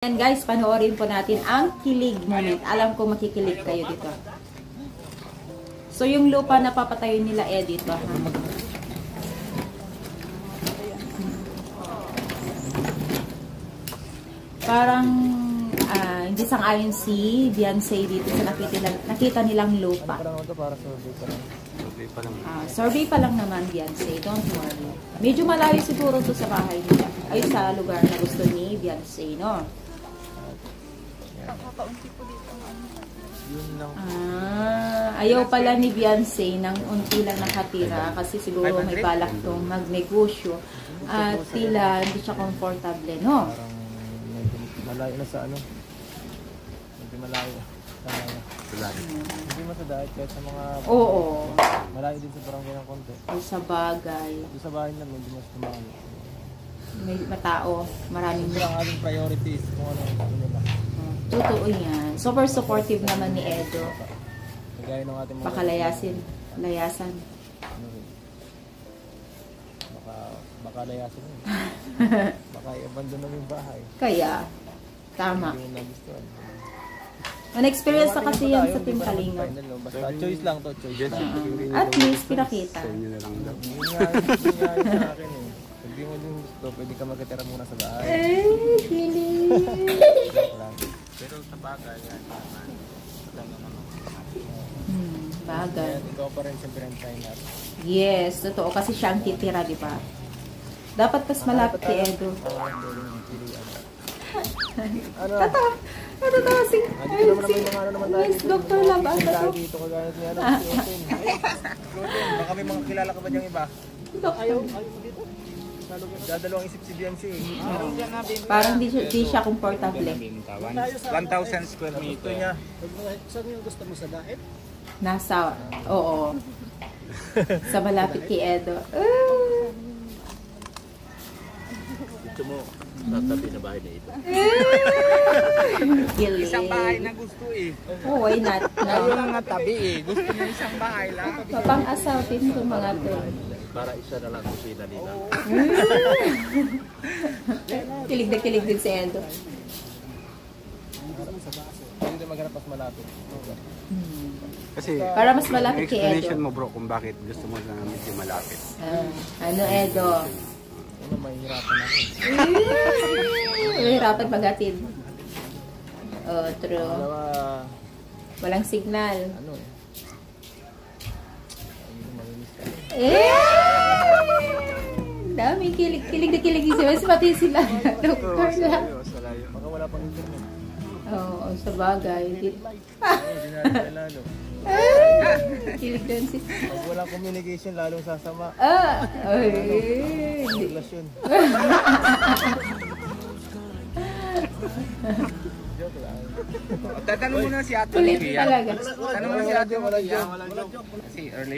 Yan guys, panoorin po natin ang kilig moment. Alam ko makikilig kayo dito. So yung lupa na papatayin nila dito. Ha? Parang hindi sang-ayon si Beyonce dito sa nakita nilang lupa. Survey pa lang naman Beyonce, don't worry. Medyo malayo siguro to sa bahay nila. Ay sa lugar na gusto ni Beyonce, no? Ayaw pala ni Beyonce ng unti lang nakatira kasi siguro may balak tong magnegosyo at tila hindi siya komportable, no? Malayo na sa ano? Hindi malayo. Hindi masadahit kahit sa mga... Oo. Malayo din sa barangay ng konti. Ay, sa bagay. Doon sa bahay namin, hindi mas tumalo. May matao, maraming... Ito ang ating priorities kung ano nila. Totoo yan. Super supportive naman ni Edo. Kagaya ng ating mga... Baka layasan. Baka layasin yun. Baka i-abandon namin yung bahay. Kaya, tama. Hindi yung nagustuhan. An-experience na kasi yan sa Team Kalinga. Basta choice lang to, choice lang. At least, pinakita. Yun nga yun sa akin eh. Pag di mo din gusto, pwede ka magkatira muna sa bahay. Ay, kilig. Pero sa bagay, yan. Bagay. Ikaw pa rin siyempre ang try natin. Yes, totoo. Kasi siya ang titira, di ba? Dapat mas malapit kay Edo. Ano si Miss Dr. Lab. Dito ka gaya niya. Baka may mga kilala ka ba diyang iba? Ayaw dito. Dadalawang isip si Beyonce. Parang di siya komportable. 1,000 square meter. Saan yung gusto mo sa daet? Nasa, oo. Sa malapit kay Edo. Gusto mo, tatabi na bahay na ito. Isang bahay na gusto eh. Oh, why not? Ayaw nga tabi eh. Gusto mo isang bahay lang. Mapang-asawtin itong mga to. Para isa na lang kusina nila. Kilig na kilig din si Edo. Hindi maghanap mas malapit. Kasi Para mas malapit kay Edo. explanation mo bro kung bakit gusto mo na medyo malapit. Ano Edo? Ano, mahihirapan ako. Mahirapan maghatid. Oh, true. Dalawa, Walang signal. ano eh. Malinis ka. Dami, kilig na kilig si pati sila. Doktor lang. Baka wala pang internet. Oo, sa bagay. Hindi na lalo. Kilig din si... Pag walang communication, lalong sasama. Ay. Relasyon. Joke lang. Tatanong mo na si Ate Kulit Olivia. talaga. Tanong mo si Ate Olivia. Kasi early